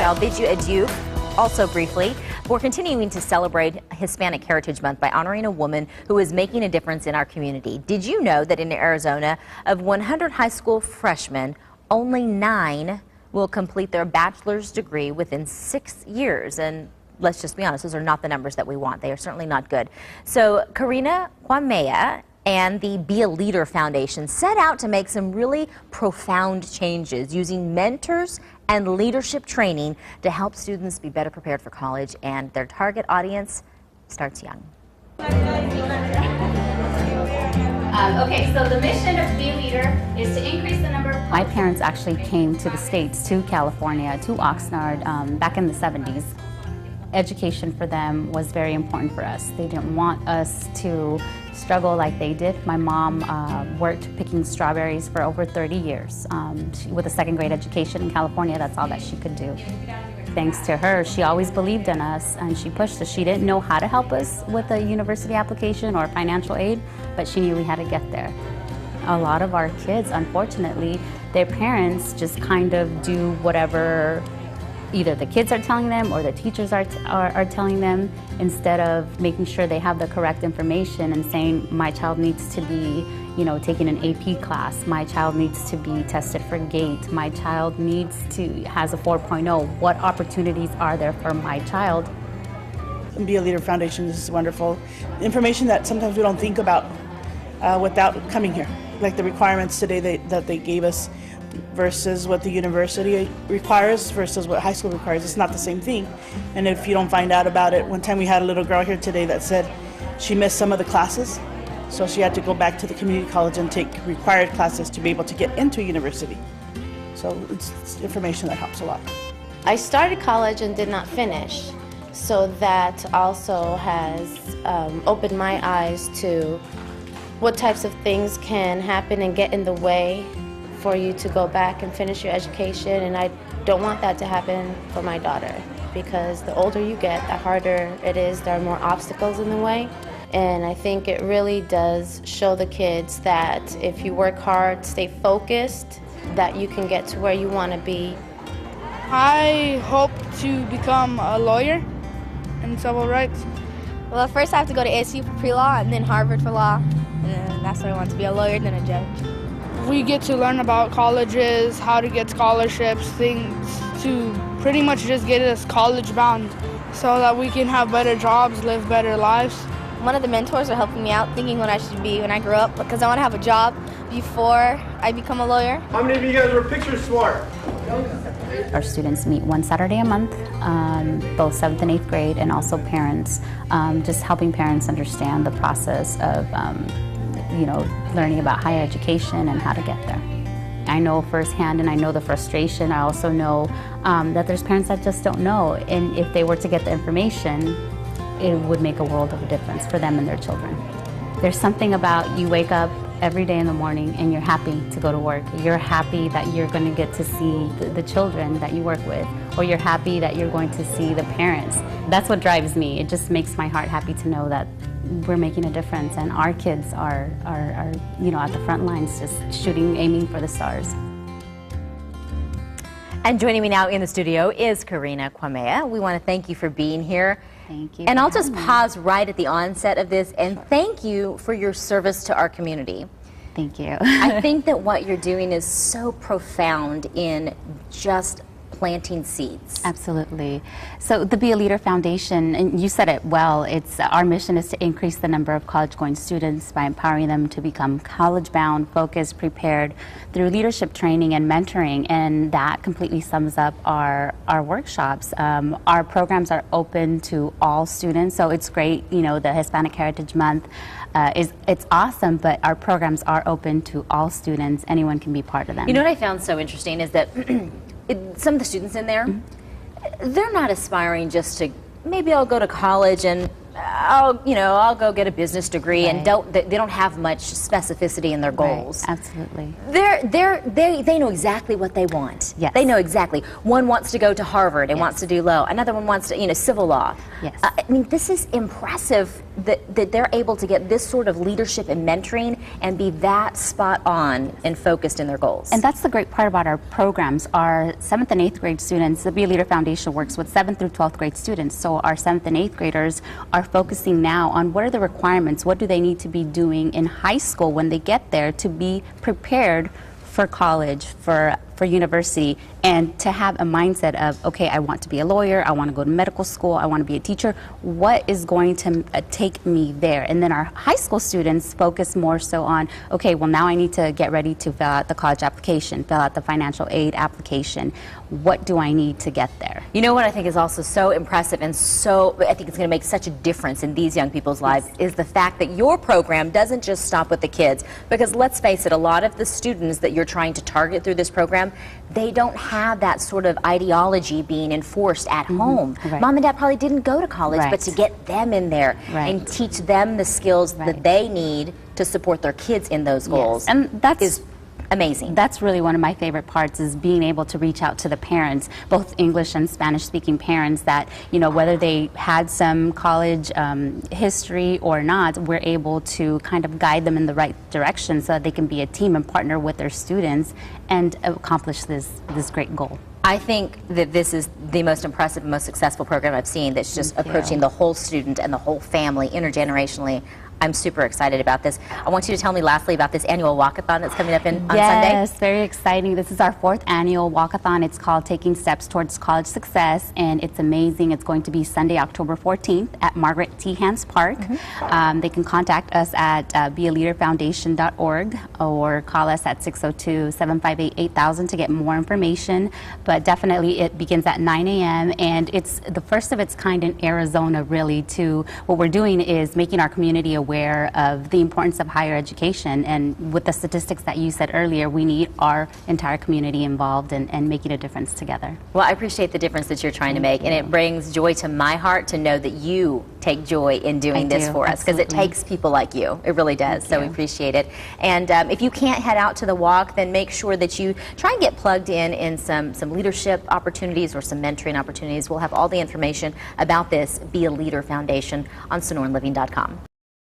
I'll bid you adieu. Also briefly, we're continuing to celebrate Hispanic Heritage Month by honoring a woman who is making a difference in our community. Did you know that in Arizona, of 100 high school freshmen, only 9 will complete their bachelor's degree within 6 years? And let's just be honest, those are not the numbers that we want. They are certainly not good. So Karina Kwamea and the Bealeaderfoundation set out to make some really profound changes using mentors and leadership training to help students be better prepared for college, and their target audience starts young. Okay, so the mission of Be a Leader is to increase the number of... My parents actually came to the States, to California, to Oxnard back in the 70s. Education for them was very important for us. They didn't want us to struggle like they did. My mom worked picking strawberries for over 30 years. With a second grade education in California, that's all that she could do. Thanks to her, she always believed in us and she pushed us. She didn't know how to help us with a university application or financial aid, but she knew we had to get there. A lot of our kids, unfortunately, their parents just kind of do whatever either the kids are telling them or the teachers are telling them, instead of making sure they have the correct information and saying, my child needs to be, taking an AP class, my child needs to be tested for GATE, my child has a 4.0. What opportunities are there for my child? Be a Leader Foundation is wonderful. Information that sometimes we don't think about without coming here, like the requirements today that they gave us versus what the university requires versus what high school requires. It's not the same thing. And if you don't find out about it, one time we had a little girl here today that said she missed some of the classes, so she had to go back to the community college and take required classes to be able to get into university. So it's information that helps a lot. I started college and did not finish, so that also has opened my eyes to what types of things can happen and get in the way for you to go back and finish your education, and I don't want that to happen for my daughter, because the older you get, the harder it is. There are more obstacles in the way, and I think it really does show the kids that if you work hard, stay focused, that you can get to where you want to be. I hope to become a lawyer in civil rights. Well, first I have to go to ASU for pre-law and then Harvard for law, and then that's what I want, to be a lawyer and then a judge. We get to learn about colleges, how to get scholarships, things to pretty much just get us college bound so that we can have better jobs, live better lives. One of the mentors are helping me out, thinking what I should be when I grow up, because I want to have a job before I become a lawyer. How many of you guys were picture smart? Our students meet one Saturday a month, both 7th and 8th grade, and also parents, just helping parents understand the process of learning about higher education and how to get there. I know firsthand, and I know the frustration. I also know that there's parents that just don't know, and if they were to get the information, it would make a world of a difference for them and their children. There's something about you wake up every day in the morning and you're happy to go to work. You're happy that you're going to get to see the children that you work with, or you're happy that you're going to see the parents. That's what drives me. It just makes my heart happy to know that we're making a difference, and our kids are at the front lines, just aiming for the stars. And joining me now in the studio is Karina Kwamea. We want to thank you for being here. Thank you. And I'll just pause right at the onset of this and thank you for your service to our community. Thank you. I think that what you're doing is so profound in just planting seeds. Absolutely. So the Be a Leader Foundation, and you said it well, our mission is to increase the number of college-going students by empowering them to become college-bound, focused, prepared through leadership training and mentoring, and that completely sums up our workshops. Our programs are open to all students, so it's great, the Hispanic Heritage Month it's awesome, but our programs are open to all students. Anyone can be part of them. You know what I found so interesting is that some of the students in there, they're not aspiring just to, maybe I'll go to college and I'll go get a business degree, and they don't have much specificity in their goals. Right. Absolutely. They know exactly what they want. Yes. They know exactly. One wants to go to Harvard and wants to do law. Another one wants to, civil law. Yes. I mean, this is impressive that they're able to get this sort of leadership and mentoring and be that spot on and focused in their goals. And that's the great part about our programs. Our 7th and 8th grade students, the Be a Leader Foundation works with 7th through 12th grade students. So our 7th and 8th graders are focusing now on what are the requirements, what do they need to be doing in high school when they get there to be prepared for college, for university, and to have a mindset of, okay, I want to be a lawyer, I want to go to medical school, I want to be a teacher. What is going to take me there? And then our high school students focus more so on, okay, well, now I need to get ready to fill out the college application, fill out the financial aid application. What do I need to get there? You know what I think is also so impressive, and I think it's going to make such a difference in these young people's lives, is the fact that your program doesn't just stop with the kids. Because let's face it, a lot of the students that you're trying to target through this program, they don't have that sort of ideology being enforced at home. Right. Mom and dad probably didn't go to college, Right. but to get them in there and teach them the skills that they need to support their kids in those goals. Yes. And that is amazing. That's really one of my favorite parts, is being able to reach out to the parents, both English and Spanish speaking parents, that, whether they had some college history or not, we're able to kind of guide them in the right direction so that they can be a team and partner with their students and accomplish this great goal. I think that this is the most impressive and most successful program I've seen that's just approaching the whole student and the whole family intergenerationally. I'm super excited about this. I want you to tell me lastly about this annual walkathon that's coming up on Sunday. Yes, very exciting. This is our 4th annual walkathon. It's called Taking Steps Towards College Success, and it's amazing. It's going to be Sunday, October 14th at Margaret T. Hans Park. They can contact us at bealeaderfoundation.org or call us at 602-758-8000 to get more information. But definitely it begins at 9 a.m. and it's the first of its kind in Arizona, really. What we're doing is making our community aware of the importance of higher education, and with the statistics that you said earlier, we need our entire community involved and making a difference together. Well, I appreciate the difference that you're trying to make, and it brings joy to my heart to know that you take joy in doing this for us, because it takes people like you. It really does. So we appreciate it. And if you can't head out to the walk, then make sure that you try and get plugged in some leadership opportunities or some mentoring opportunities. We'll have all the information about this Be a Leader Foundation on SonoranLiving.com.